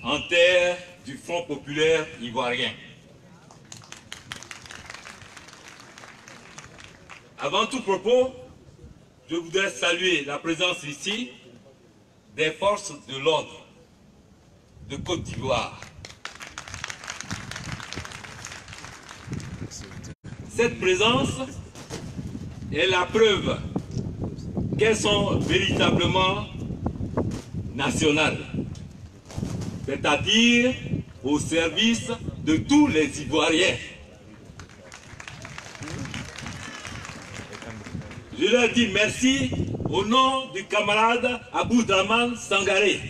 en terre du Front populaire ivoirien. Avant tout propos, je voudrais saluer la présence ici des forces de l'ordre de Côte d'Ivoire. Cette présence est la preuve qu'elles sont véritablement nationales, c'est-à-dire au service de tous les Ivoiriens. Je leur dis merci au nom du camarade Aboudraman Sangaré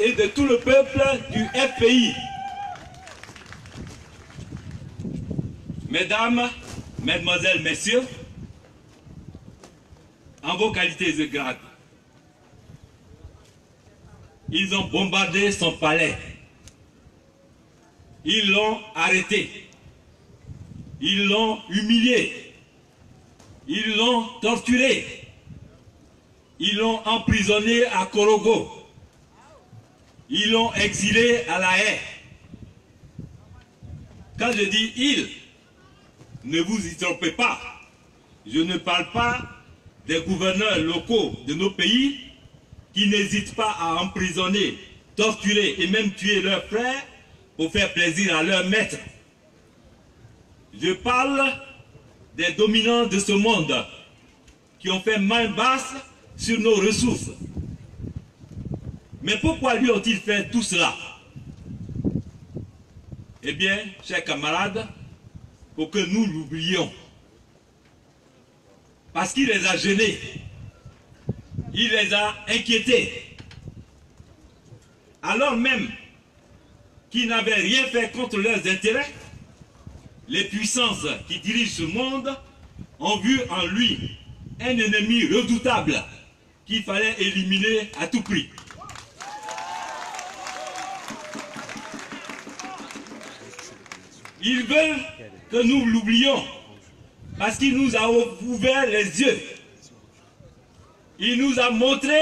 et de tout le peuple du FPI. Mesdames, Mesdemoiselles, Messieurs, en vos qualités et grades, ils ont bombardé son palais. Ils l'ont arrêté. Ils l'ont humilié. Ils l'ont torturé. Ils l'ont emprisonné à Korogo. Ils l'ont exilé à La Haye. Quand je dis ils, ne vous y trompez pas. Je ne parle pas des gouverneurs locaux de nos pays qui n'hésitent pas à emprisonner, torturer et même tuer leurs frères pour faire plaisir à leur maître. Je parle des dominants de ce monde qui ont fait main basse sur nos ressources. Mais pourquoi lui ont-ils fait tout cela? Eh bien, chers camarades, pour que nous l'oublions. Parce qu'il les a gênés. Il les a inquiétés. Alors même qu'ils n'avaient rien fait contre leurs intérêts, les puissances qui dirigent ce monde ont vu en lui un ennemi redoutable qu'il fallait éliminer à tout prix. Ils veulent que nous l'oublions parce qu'il nous a ouvert les yeux. Il nous a montré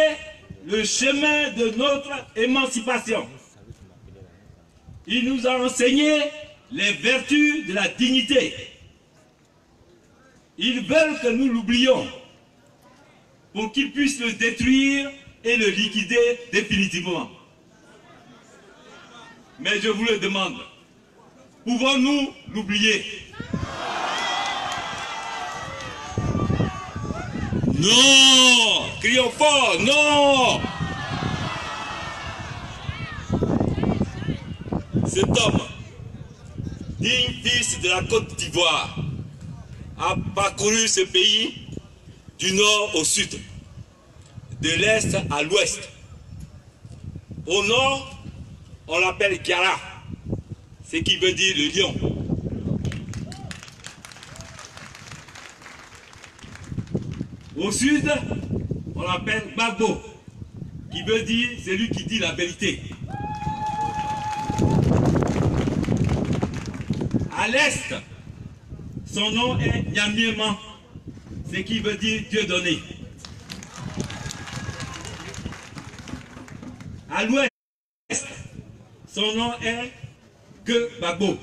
le chemin de notre émancipation. Il nous a enseigné les vertus de la dignité. Ils veulent que nous l'oublions pour qu'ils puissent le détruire et le liquider définitivement. Mais je vous le demande, pouvons-nous l'oublier? Non! Crions fort, non! Cet homme, digne fils de la Côte d'Ivoire, a parcouru ce pays du nord au sud, de l'est à l'ouest. Au nord, on l'appelle Kiara, ce qui veut dire le lion. Au sud, on l'appelle Gbagbo, qui veut dire celui qui dit la vérité. À l'est, son nom est Nyamieman, ce qui veut dire Dieu donné. À l'ouest, son nom est Gbagbo,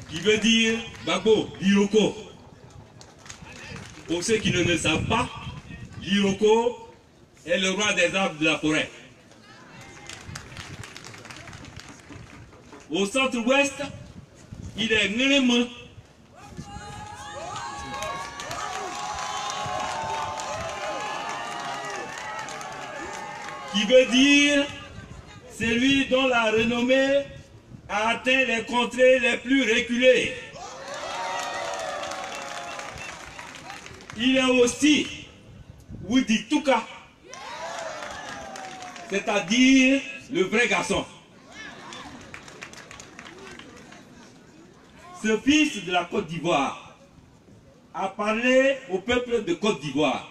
qui veut dire Gbagbo, Iroko. Pour ceux qui ne le savent pas, l'Iroko est le roi des arbres de la forêt. Au centre-ouest, il est Nérema, qui veut dire celui dont la renommée a atteint les contrées les plus reculées. Il est aussi Wudituka, c'est-à-dire le vrai garçon. Ce fils de la Côte d'Ivoire a parlé au peuple de Côte d'Ivoire.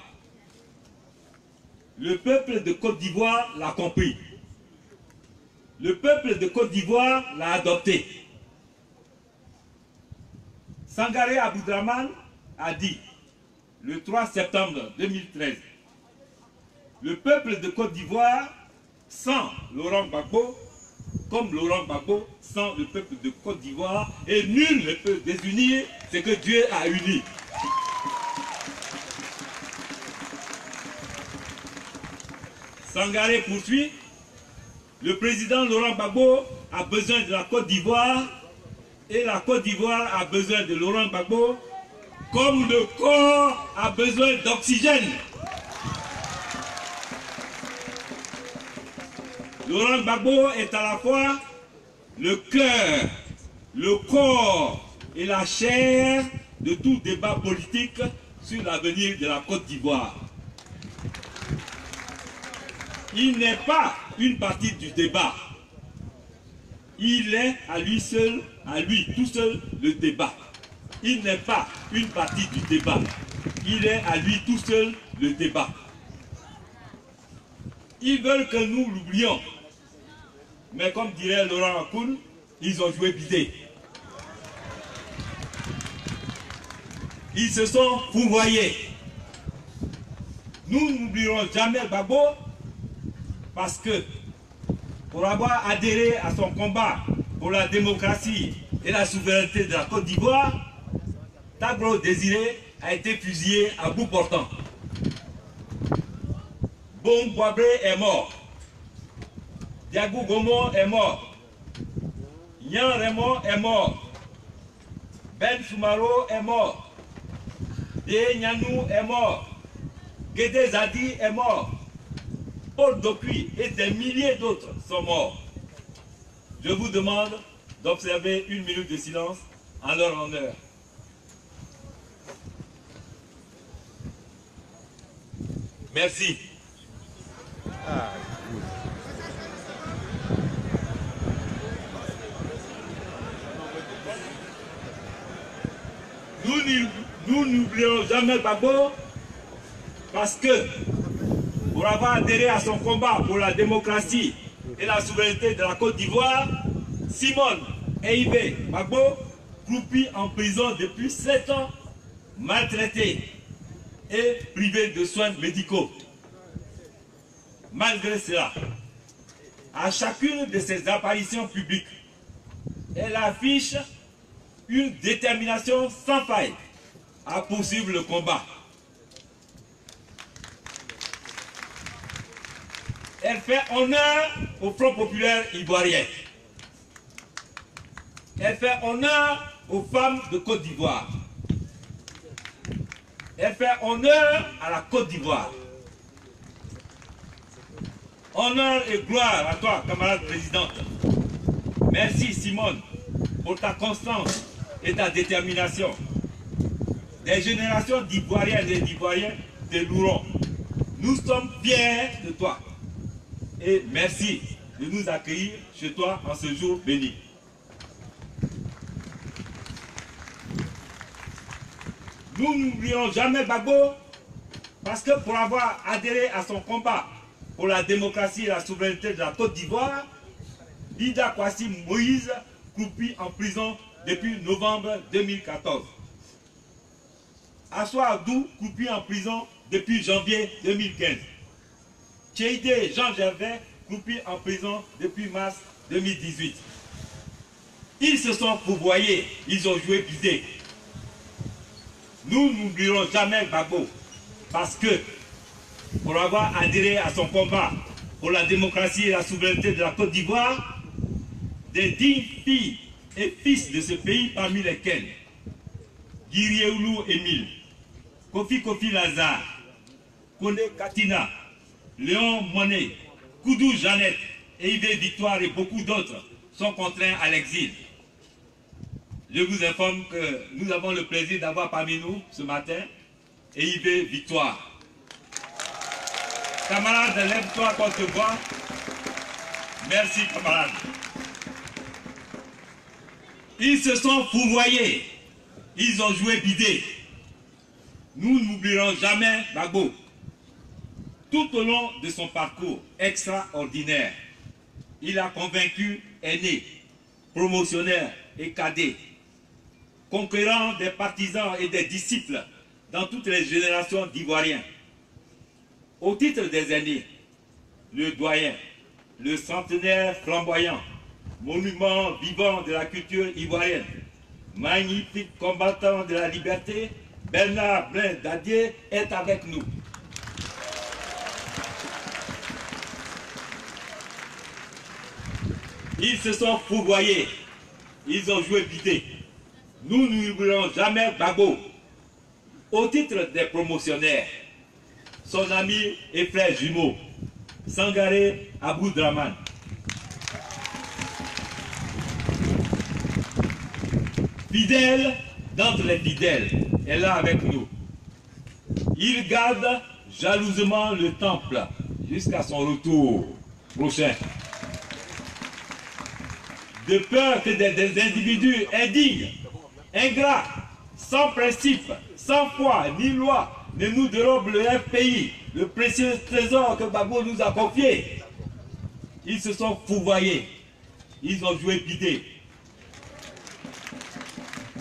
Le peuple de Côte d'Ivoire l'a compris. Le peuple de Côte d'Ivoire l'a adopté. Sangaré Aboudraman a dit, le 3 septembre 2013, le peuple de Côte d'Ivoire sans Laurent Gbagbo, comme Laurent Gbagbo sans le peuple de Côte d'Ivoire, et nul ne peut désunir ce que Dieu a uni. Sangaré poursuit, le président Laurent Gbagbo a besoin de la Côte d'Ivoire et la Côte d'Ivoire a besoin de Laurent Gbagbo comme le corps a besoin d'oxygène. Laurent Gbagbo est à la fois le cœur, le corps et la chair de tout débat politique sur l'avenir de la Côte d'Ivoire. Il n'est pas une partie du débat. Il est à lui seul, à lui tout seul, le débat. Il n'est pas une partie du débat. Il est à lui tout seul le débat. Ils veulent que nous l'oublions. Mais comme dirait Laurent Akoun, ils ont joué bidé. Ils se sont fourvoyés. Nous n'oublierons jamais Gbagbo parce que pour avoir adhéré à son combat pour la démocratie et la souveraineté de la Côte d'Ivoire, Tagro Désiré a été fusillé à bout portant. Bon Boabré est mort. Diagou Gomo est mort. Nyan Remo est mort. Ben Soumaro est mort. De Nyanou est mort. Guédé Zadi est mort. Paul Dokuy et des milliers d'autres sont morts. Je vous demande d'observer une minute de silence en leur honneur. Merci. Nous n'oublions jamais Gbagbo parce que pour avoir adhéré à son combat pour la démocratie et la souveraineté de la Côte d'Ivoire, Simone Eibé Gbagbo, croupi en prison depuis 7 ans, maltraité et privé de soins médicaux. Malgré cela, à chacune de ses apparitions publiques, elle affiche une détermination sans faille à poursuivre le combat. Elle fait honneur au Front populaire ivoirien. Elle fait honneur aux femmes de Côte d'Ivoire. Elle fait honneur à la Côte d'Ivoire. Honneur et gloire à toi, camarade présidente. Merci Simone pour ta constance et ta détermination. Des générations d'Ivoiriens et d'Ivoiriens te loueront. Nous sommes fiers de toi. Et merci de nous accueillir chez toi en ce jour béni. Nous n'oublierons jamais Gbagbo parce que pour avoir adhéré à son combat pour la démocratie et la souveraineté de la Côte d'Ivoire, Ida Kwasi Moïse croupi en prison depuis novembre 2014. Assoua Abdou croupi en prison depuis janvier 2015. Tcheïdé Jean Gervais croupi en prison depuis mars 2018. Ils se sont fourvoyés, ils ont joué bidé. Nous n'oublierons jamais Gbagbo parce que pour avoir adhéré à son combat pour la démocratie et la souveraineté de la Côte d'Ivoire, des dignes filles et fils de ce pays parmi lesquels Guirieoulou Émile, Kofi Lazare, Kone Katina, Léon Monet, Koudou Jeannette, Eibé Victoire et beaucoup d'autres sont contraints à l'exil. Je vous informe que nous avons le plaisir d'avoir parmi nous ce matin Eibé Victoire. Camarade, lève-toi quand tu vois. Merci camarade. Ils se sont fourvoyés. Ils ont joué bidé. Nous n'oublierons jamais Gbagbo. Tout au long de son parcours extraordinaire, il a convaincu aînés, promotionnaires et cadets, conquérant des partisans et des disciples dans toutes les générations d'Ivoiriens. Au titre des aînés, le doyen, le centenaire flamboyant, monument vivant de la culture ivoirienne, magnifique combattant de la liberté, Bernard Blin Dadier est avec nous. Ils se sont fourvoyés, ils ont joué bidé. Nous n'oublierons jamais Gbagbo. Au titre des promotionnaires, son ami et frère jumeau, Sangaré Aboudraman. Fidèle d'entre les fidèles, est là avec nous. Il garde jalousement le temple jusqu'à son retour prochain. De peur que des individus indignes, ingrats, sans principe, sans foi ni loi, ne nous dérobent le pays, le précieux trésor que Gbagbo nous a confié. Ils se sont fourvoyés, ils ont joué bidé.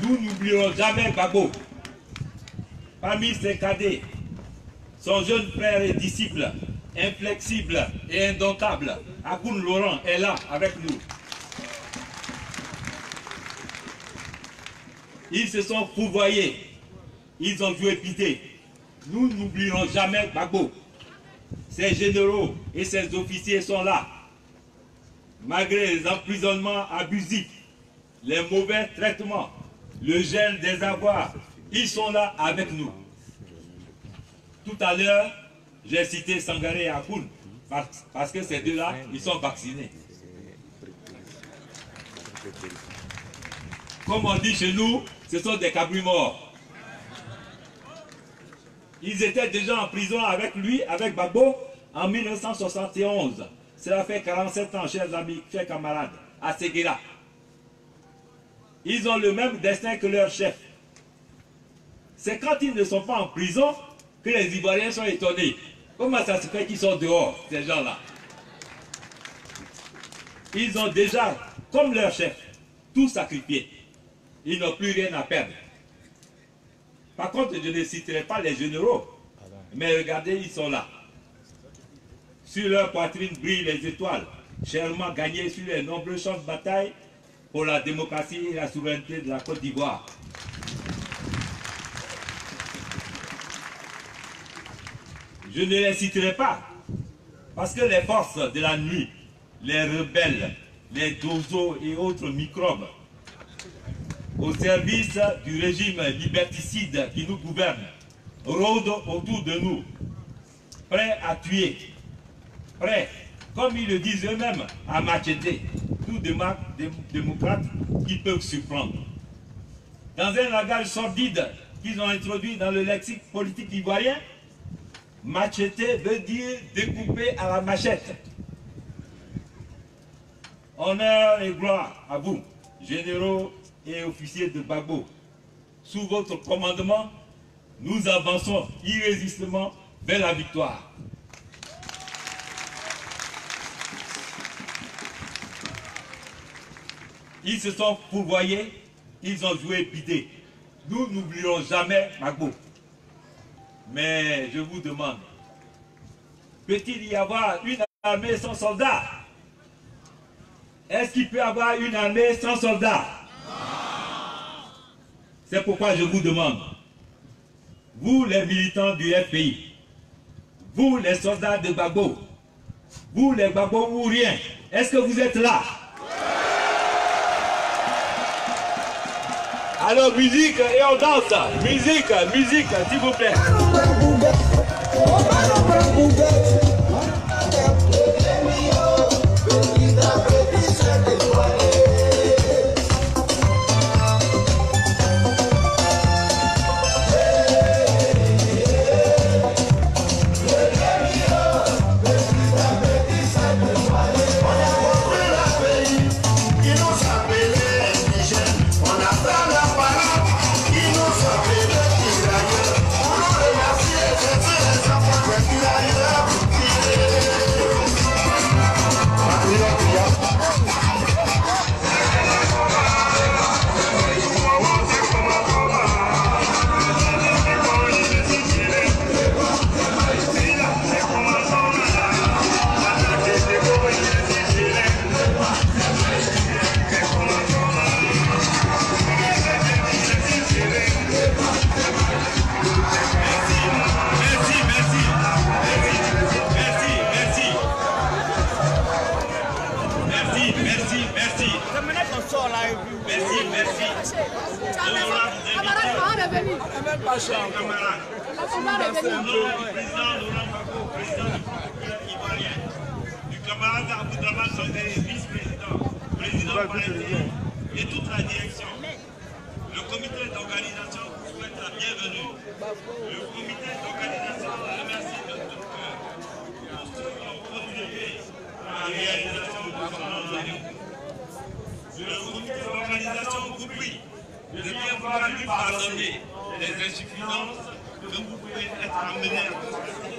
Nous n'oublierons jamais Gbagbo. Parmi ses cadets, son jeune frère et disciple, inflexible et indomptable, Akoun Laurent est là avec nous. Ils se sont fourvoyés, ils ont joué bidé. Nous n'oublierons jamais Gbagbo. Ses généraux et ses officiers sont là. Malgré les emprisonnements abusifs, les mauvais traitements, le gel des avoirs, ils sont là avec nous. Tout à l'heure, j'ai cité Sangaré et Akoun parce que ces deux-là, ils sont vaccinés. Comme on dit chez nous, ce sont des cabris morts. Ils étaient déjà en prison avec lui, avec Gbagbo, en 1971. Cela fait 47 ans, chers amis, chers camarades, à Séguéla. Ils ont le même destin que leur chef. C'est quand ils ne sont pas en prison que les Ivoiriens sont étonnés. Comment ça se fait qu'ils sont dehors, ces gens-là? Ils ont déjà, comme leur chef, tout sacrifié. Ils n'ont plus rien à perdre. Par contre, je ne citerai pas les généraux, mais regardez, ils sont là. Sur leur poitrine brillent les étoiles, chèrement gagnées sur les nombreux champs de bataille pour la démocratie et la souveraineté de la Côte d'Ivoire. Je ne les citerai pas, parce que les forces de la nuit, les rebelles, les dozos et autres microbes, au service du régime liberticide qui nous gouverne, rôdent autour de nous, prêts à tuer, prêts, comme ils le disent eux-mêmes, à macheter tout démocrate qui peuvent surprendre. Dans un langage sordide qu'ils ont introduit dans le lexique politique ivoirien, macheter veut dire découper à la machette. Honneur et gloire à vous, généraux et officiers de Gbagbo. Sous votre commandement, nous avançons irrésistiblement vers la victoire. Ils se sont fourvoyés, ils ont joué bidé. Nous n'oublierons jamais Gbagbo. Mais je vous demande, peut-il y avoir une armée sans soldats? Est-ce qu'il peut y avoir une armée sans soldats? C'est pourquoi je vous demande, vous les militants du FPI, vous les soldats de Gbagbo, vous les Gbagbo ou rien, est-ce que vous êtes là? Alors musique et on danse, musique, musique, s'il vous plaît. Thank you. Merci, merci. Honorable député, chers camarades, au nom du président Laurent Gbagbo, président du Front ivoirien, du camarade Aboudraman Sondé, vice-président, président parisien et toute la direction, le comité d'organisation vous souhaite la bienvenue. Le comité d'organisation remercie de tout cœur pour ceux qui ont contribué à la réalisation de ce rendez-vous. Le comité d'organisation vous prie de bien vouloir lui pardonner les insuffisances que vous pouvez être amenés à constater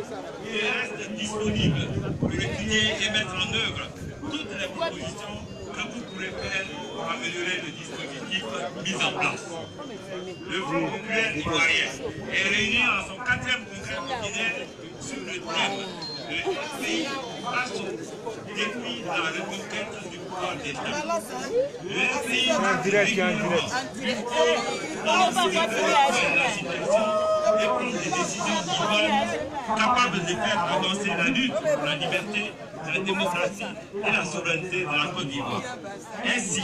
et reste disponible pour étudier et mettre en œuvre toutes les propositions que vous pourrez faire pour améliorer le dispositif mis en place. Le Front populaire ivoirien est réuni en son 4e congrès ordinaire sur le thème de notre pays face au défi de la reconquête du pouvoir d'État. Le pays va régulièrement la situation et prendre des décisions idoines capables de faire avancer la lutte pour la liberté, la démocratie et la souveraineté de la Côte d'Ivoire. Ainsi,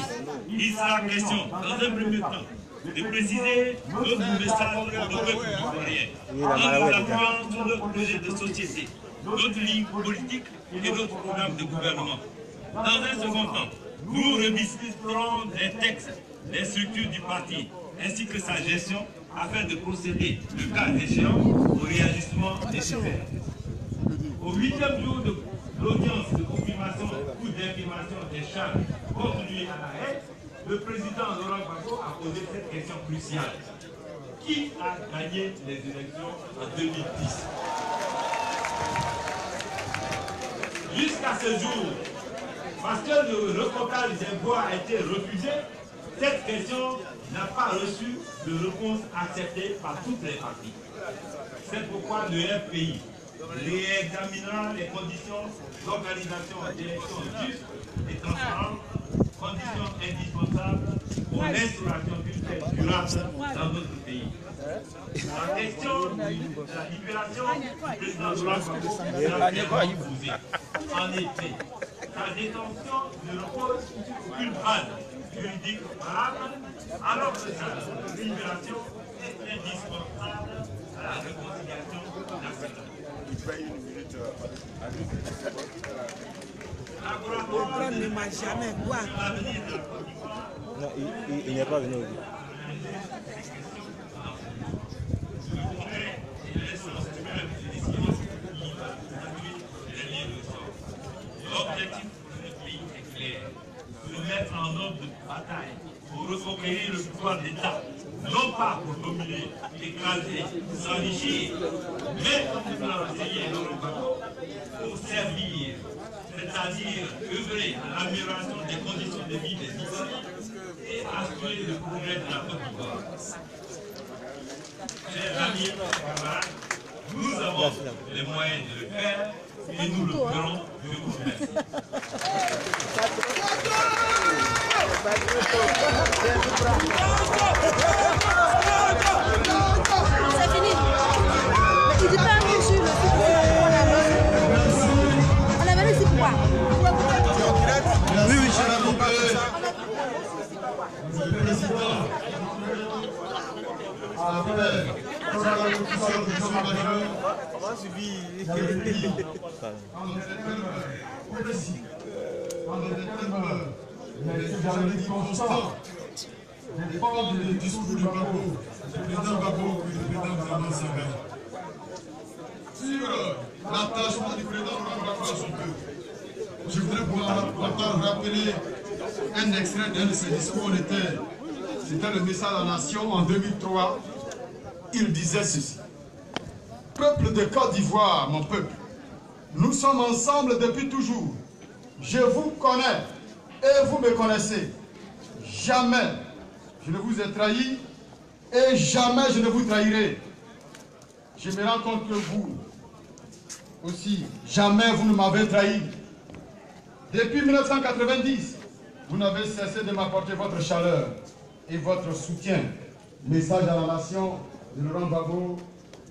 il sera question, dans un premier temps, de préciser notre message pour le peuple ivoirien, en nous appuyant sur notre projet de société, notre ligne politique et notre programme de gouvernement. Dans un second temps, nous revisiterons les textes, les structures du parti, ainsi que sa gestion, afin de procéder, le cas échéant, au réajustement nécessaire. Au 8e jour de l'audience de confirmation ou d'infirmation des charges contre lui à la haie, le président Laurent Gbagbo a posé cette question cruciale. Qui a gagné les élections en 2010? Jusqu'à ce jour, parce que le recomptage des voix a été refusé, cette question n'a pas reçu de réponse acceptée par toutes les parties. C'est pourquoi le FPI réexaminera les conditions d'organisation d'élections justes et transparentes, conditions indispensables pour l'instauration d'une paix durable dans notre pays. La question de la libération du président Laurent Gbagbo sera bien posée. En effet, sa détention ne repose sur une base juridique valable, alors que sa libération est indispensable à la réconciliation nationale. On ne m'a jamais quoi. Non, il n'est pas venu. L'objectif pour le pays est clair, de mettre en ordre de bataille pour reconquérir le pouvoir d'État, non pas pour dominer, écraser, s'enrichir, mais comme l'a renseigné Laurent Gbagbo, pour servir, c'est-à-dire œuvrer à l'amélioration des conditions de vie des Ivoiriens et assurer le progrès de la Côte d'Ivoire. Chers amis et camarades, nous avons les moyens de le faire et nous le ferons. Je vous remercie. C'est fini. Mais il dit pas un sur le site. On avait le site quoi? Oui, oui, le discours du Gbagbo, du président Gbagbo et du président Zama Saga. Sur l'attachement du président Gbagbo à son peuple, je voudrais pouvoir rappeler un extrait d'un de ses discours. C'était le message à la nation en 2003. Il disait ceci: peuple de Côte d'Ivoire, mon peuple, nous sommes ensemble depuis toujours. Je vous connais et vous me connaissez. Jamais je ne vous ai trahi et jamais je ne vous trahirai. Je me rends compte que vous aussi, jamais vous ne m'avez trahi. Depuis 1990, vous n'avez cessé de m'apporter votre chaleur et votre soutien. Message à la nation de Laurent Gbagbo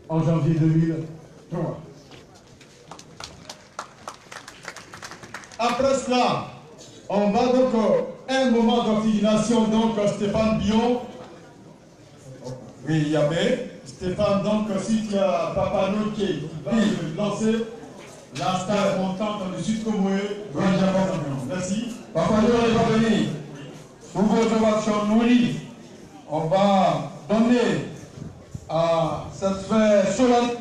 en janvier 2003. Après cela, on va donc un moment d'oxygénation, donc Stéphane Bion. Oui, Yabé. Stéphane, donc si tu as Papa No qui va lancer la star montante dans le sud Comoé. Oui, merci. Papa No va venir. Pour votre ovation nourrie, on va donner à cette fête solennelle